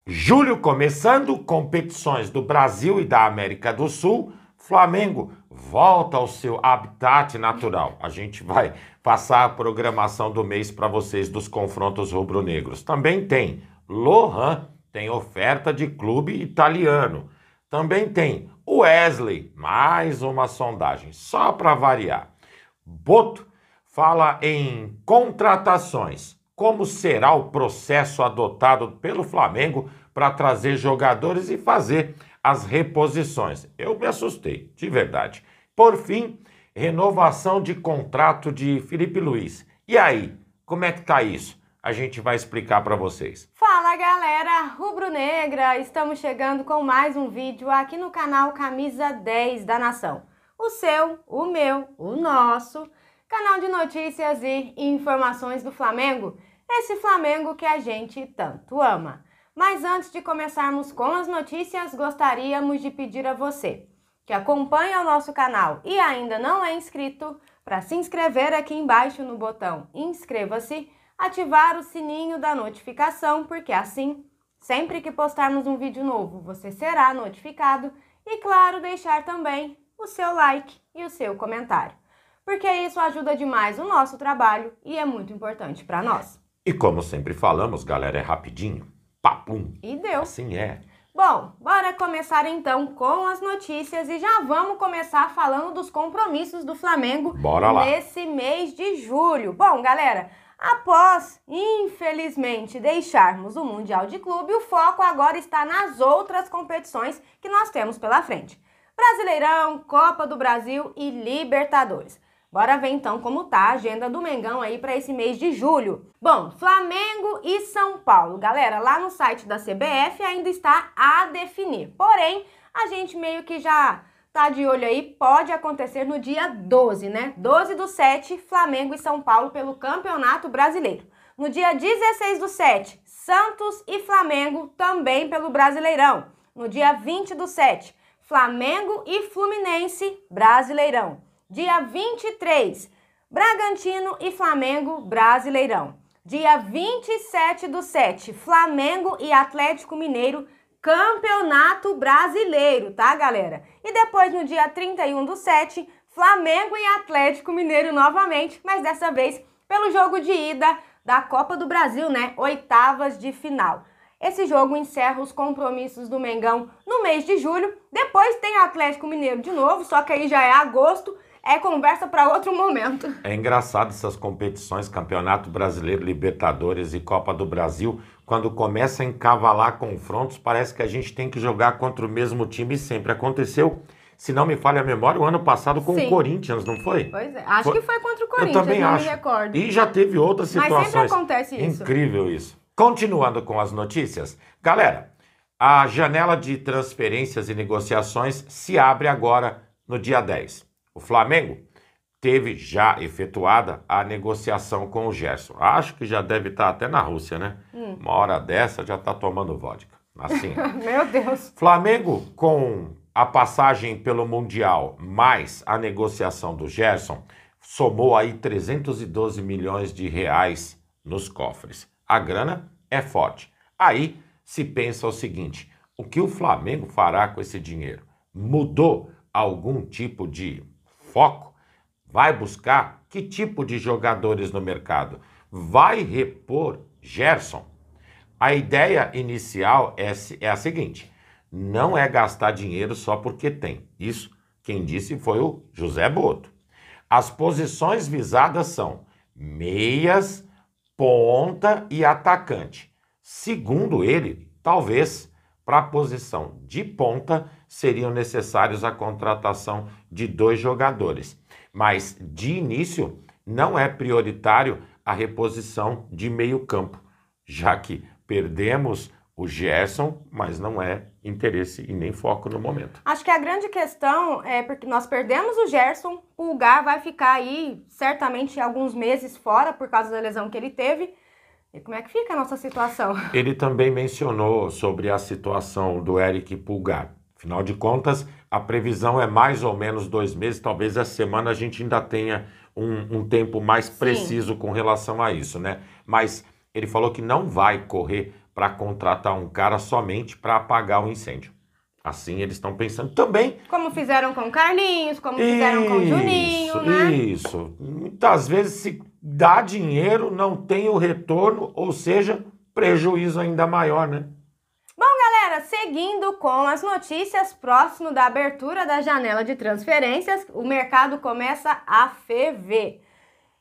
Julho começando, competições do Brasil e da América do Sul. Flamengo volta ao seu habitat natural. A gente vai passar a programação do mês para vocês dos confrontos rubro-negros. Também tem Lohan, tem oferta de clube italiano. Também tem Wesley, mais uma sondagem, só para variar. Boto fala em contratações. Como será o processo adotado pelo Flamengo para trazer jogadores e fazer as reposições? Eu me assustei, de verdade. Por fim, renovação de contrato de Felipe Luiz. E aí, como é que tá isso? A gente vai explicar para vocês. Fala galera rubro-negra, estamos chegando com mais um vídeo aqui no canal Camisa 10 da Nação. O seu, o meu, o nosso canal de notícias e informações do Flamengo. Esse Flamengo que a gente tanto ama. Mas antes de começarmos com as notícias, gostaríamos de pedir a você que acompanha o nosso canal e ainda não é inscrito, para se inscrever aqui embaixo no botão inscreva-se, ativar o sininho da notificação, porque assim, sempre que postarmos um vídeo novo, você será notificado e, claro, deixar também o seu like e o seu comentário, porque isso ajuda demais o nosso trabalho e é muito importante para nós. E como sempre falamos, galera, é rapidinho. Papum. E deu. Assim é. Bom, bora começar então com as notícias e já vamos começar falando dos compromissos do Flamengo nesse mês de julho. Bom, galera, após, infelizmente, deixarmos o Mundial de Clube, o foco agora está nas outras competições que nós temos pela frente. Brasileirão, Copa do Brasil e Libertadores. Bora ver então como tá a agenda do Mengão aí para esse mês de julho. Bom, Flamengo e São Paulo. Galera, lá no site da CBF ainda está a definir. Porém, a gente meio que já tá de olho aí, pode acontecer no dia 12, né? 12/7, Flamengo e São Paulo pelo Campeonato Brasileiro. No dia 16/7, Santos e Flamengo também pelo Brasileirão. No dia 20/7, Flamengo e Fluminense, Brasileirão. Dia 23, Bragantino e Flamengo, Brasileirão. Dia 27/7, Flamengo e Atlético Mineiro, Campeonato Brasileiro, tá, galera? E depois, no dia 31/7, Flamengo e Atlético Mineiro novamente, mas dessa vez pelo jogo de ida da Copa do Brasil, né? Oitavas de final. Esse jogo encerra os compromissos do Mengão no mês de julho. Depois tem Atlético Mineiro de novo, só que aí já é agosto. É conversa para outro momento. É engraçado essas competições, Campeonato Brasileiro, Libertadores e Copa do Brasil, quando começa a encavalar confrontos, parece que a gente tem que jogar contra o mesmo time sempre. Aconteceu, se não me falha a memória, o ano passado com o Corinthians, não foi? Pois é, acho que foi contra o Corinthians, eu também não acho. Me recordo. E já teve outras situações. Mas sempre acontece isso. Incrível isso. Continuando com as notícias, galera, a janela de transferências e negociações se abre agora no dia 10. O Flamengo teve já efetuada a negociação com o Gerson. Acho que já deve estar até na Rússia, né? Uma hora dessa já está tomando vodka. Assim. Meu Deus. Flamengo, com a passagem pelo Mundial mais a negociação do Gerson, somou aí 312 milhões de reais nos cofres. A grana é forte. Aí se pensa o seguinte, o que o Flamengo fará com esse dinheiro? Mudou algum tipo de foco? Vai buscar que tipo de jogadores no mercado? Vai repor Gerson? A ideia inicial é a seguinte, não é gastar dinheiro só porque tem. Isso quem disse foi o José Boto. As posições visadas são meias, ponta e atacante. Segundo ele, talvez para a posição de ponta seriam necessários a contratação de 2 jogadores. Mas, de início, não é prioritário a reposição de meio campo, já que perdemos o Gerson, mas não é interesse e nem foco no momento. Acho que a grande questão é porque nós perdemos o Gerson, o Pulgar vai ficar aí certamente alguns meses fora por causa da lesão que ele teve. E como é que fica a nossa situação? Ele também mencionou sobre a situação do Eric Pulgar. Afinal de contas, a previsão é mais ou menos 2 meses. Talvez essa semana a gente ainda tenha um tempo mais preciso com relação a isso, né? Mas ele falou que não vai correr para contratar um cara somente para apagar o incêndio. Assim eles estão pensando também. Como fizeram com o Carlinhos, como fizeram com o Juninho, né? Isso. Muitas vezes se dá dinheiro, não tem o retorno, ou seja, prejuízo ainda maior, né? Bom, galera, seguindo com as notícias, próximo da abertura da janela de transferências, o mercado começa a ferver.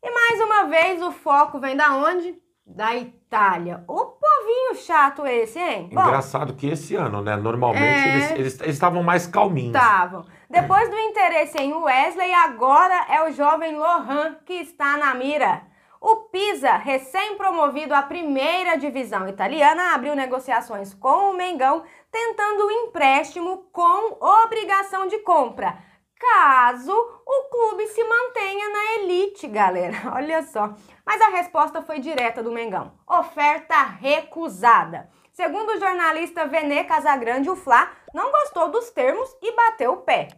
E mais uma vez o foco vem da onde? Da Itália. O povinho chato esse, hein? Bom, engraçado que esse ano, né? Normalmente eles estavam mais calminhos. Estavam. Depois do interesse em Wesley, agora é o jovem Lohan que está na mira. O Pisa, recém-promovido à primeira divisão italiana, abriu negociações com o Mengão, tentando um empréstimo com obrigação de compra, caso o clube se mantenha na elite, galera. Olha só. Mas a resposta foi direta do Mengão. Oferta recusada. Segundo o jornalista Vene Casagrande, o Fla não gostou dos termos e bateu o pé.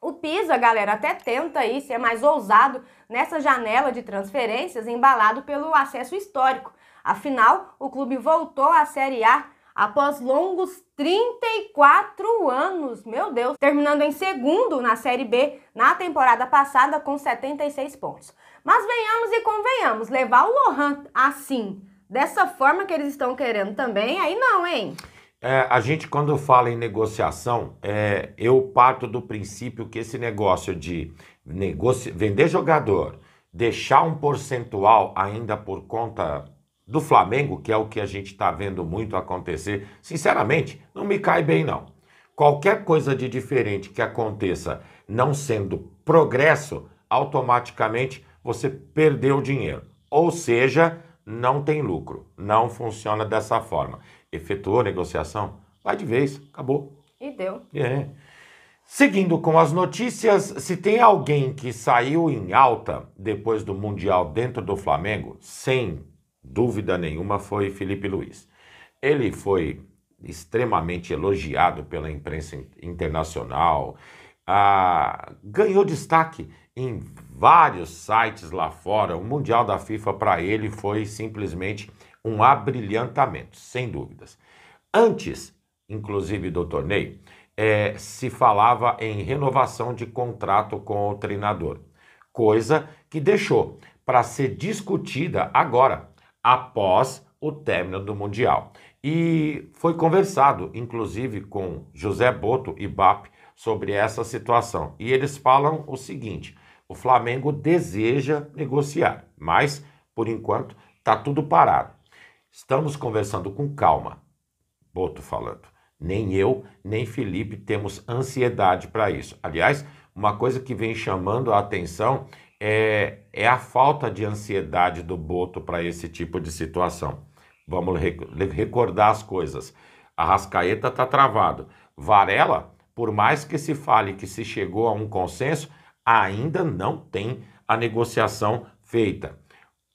O Pisa, galera, até tenta aí ser mais ousado nessa janela de transferências, embalado pelo acesso histórico. Afinal, o clube voltou à Série A após longos 34 anos, meu Deus, terminando em segundo na Série B na temporada passada com 76 pontos. Mas venhamos e convenhamos, levar o Lohan assim, dessa forma que eles estão querendo também, aí não, hein? A gente, quando fala em negociação, eu parto do princípio que esse negócio de vender jogador, deixar um percentual ainda por conta do Flamengo, que é o que a gente está vendo muito acontecer, sinceramente, não me cai bem, não. Qualquer coisa de diferente que aconteça não sendo progresso, automaticamente você perdeu o dinheiro. Ou seja, não tem lucro, não funciona dessa forma. Efetuou a negociação, vai de vez, acabou. E deu. Seguindo com as notícias, se tem alguém que saiu em alta depois do Mundial dentro do Flamengo, sem dúvida nenhuma, foi Felipe Luiz. Ele foi extremamente elogiado pela imprensa internacional, ganhou destaque em vários sites lá fora. O Mundial da FIFA para ele foi simplesmente um abrilhantamento, sem dúvidas. Antes, inclusive do torneio, se falava em renovação de contrato com o treinador, coisa que deixou para ser discutida agora, após o término do Mundial. E foi conversado, inclusive, com José Boto e BAP sobre essa situação. E eles falam o seguinte: o Flamengo deseja negociar, mas, por enquanto, está tudo parado. Estamos conversando com calma, Boto falando. Nem eu, nem Felipe temos ansiedade para isso. Aliás, uma coisa que vem chamando a atenção é a falta de ansiedade do Boto para esse tipo de situação. Vamos recordar as coisas. Arrascaeta está travado. Varela, por mais que se fale que se chegou a um consenso, ainda não tem a negociação feita.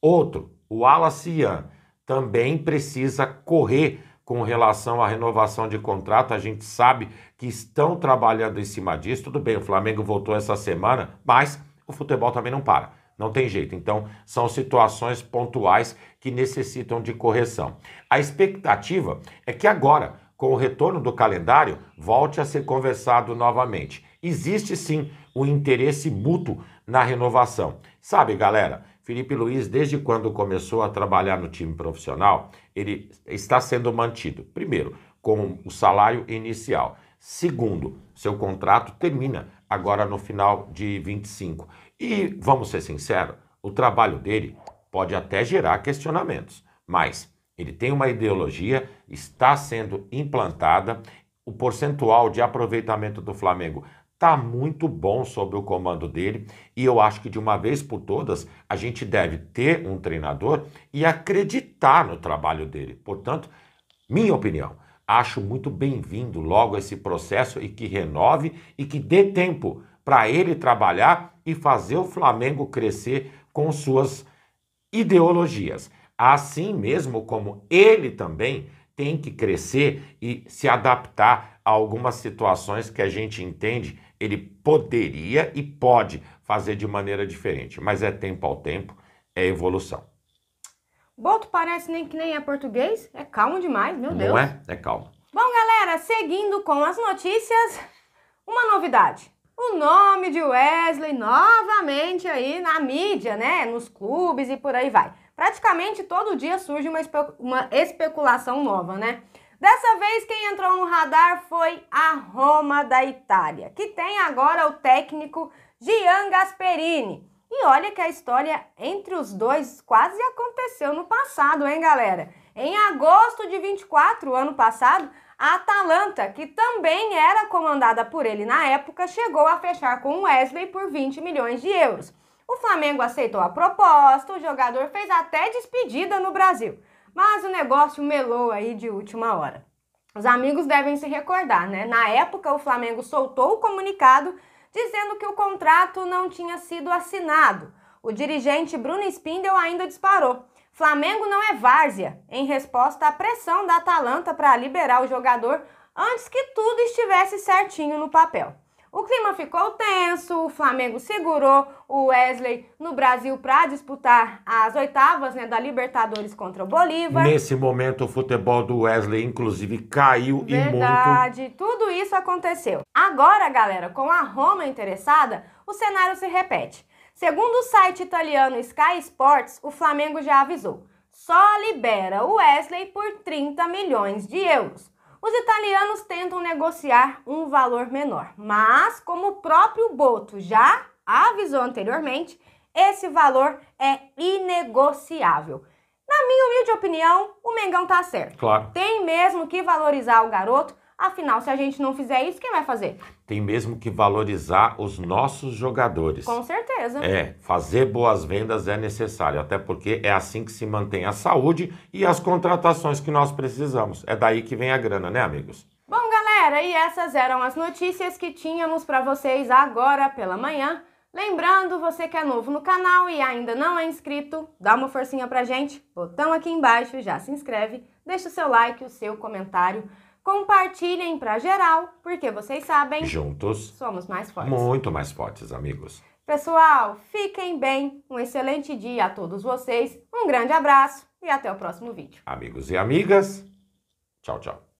Outro, o Wallace Ian, também precisa correr com relação à renovação de contrato. A gente sabe que estão trabalhando em cima disso. Tudo bem, o Flamengo voltou essa semana, mas o futebol também não para. Não tem jeito. Então, são situações pontuais que necessitam de correção. A expectativa é que agora, com o retorno do calendário, volte a ser conversado novamente. Existe sim o interesse mútuo na renovação. Sabe, galera, Felipe Luiz, desde quando começou a trabalhar no time profissional, ele está sendo mantido. Primeiro, com o salário inicial. Segundo, seu contrato termina agora no final de 25. E, vamos ser sinceros, o trabalho dele pode até gerar questionamentos, mas ele tem uma ideologia, está sendo implantada, o percentual de aproveitamento do Flamengo está muito bom sob o comando dele, e eu acho que de uma vez por todas a gente deve ter um treinador e acreditar no trabalho dele. Portanto, minha opinião, acho muito bem-vindo logo esse processo e que renove e que dê tempo para ele trabalhar e fazer o Flamengo crescer com suas ideologias. Assim mesmo como ele também tem que crescer e se adaptar a algumas situações que a gente entende ele poderia e pode fazer de maneira diferente. Mas é tempo ao tempo, é evolução. Boto parece nem que nem é português. É calmo demais, meu Deus. Não é? É calmo. Bom, galera, seguindo com as notícias, uma novidade. O nome de Wesley novamente aí na mídia, né? Nos clubes e por aí vai. Praticamente todo dia surge uma especulação nova, né? Dessa vez quem entrou no radar foi a Roma da Itália, que tem agora o técnico Gian Gasperini. E olha que a história entre os dois quase aconteceu no passado, hein, galera? Em agosto de 24, ano passado, a Atalanta, que também era comandada por ele na época, chegou a fechar com o Wesley por 20 milhões de euros. O Flamengo aceitou a proposta, o jogador fez até despedida no Brasil. Mas o negócio melou aí de última hora. Os amigos devem se recordar, né? Na época, o Flamengo soltou o comunicado dizendo que o contrato não tinha sido assinado. O dirigente Bruno Spindel ainda disparou: Flamengo não é várzea, em resposta à pressão da Atalanta para liberar o jogador antes que tudo estivesse certinho no papel. O clima ficou tenso, o Flamengo segurou o Wesley no Brasil para disputar as oitavas, né, da Libertadores contra o Bolívar. Nesse momento o futebol do Wesley inclusive caiu e muito. Verdade, tudo isso aconteceu. Agora, galera, com a Roma interessada, o cenário se repete. Segundo o site italiano Sky Sports, o Flamengo já avisou: só libera o Wesley por 30 milhões de euros. Os italianos tentam negociar um valor menor, mas como o próprio Boto já avisou anteriormente, esse valor é inegociável. Na minha humilde opinião, o Mengão tá certo. Claro. Tem mesmo que valorizar o garoto, afinal, se a gente não fizer isso, quem vai fazer? Tem mesmo que valorizar os nossos jogadores. Com certeza. Fazer boas vendas é necessário, até porque é assim que se mantém a saúde e as contratações que nós precisamos. É daí que vem a grana, né, amigos? Bom, galera, e essas eram as notícias que tínhamos para vocês agora pela manhã. Lembrando, você que é novo no canal e ainda não é inscrito, dá uma forcinha pra gente, botão aqui embaixo, já se inscreve, deixa o seu like, o seu comentário. Compartilhem para geral, porque vocês sabem, juntos somos mais fortes. Muito mais fortes, amigos. Pessoal, fiquem bem, um excelente dia a todos vocês, um grande abraço e até o próximo vídeo. Amigos e amigas, tchau, tchau.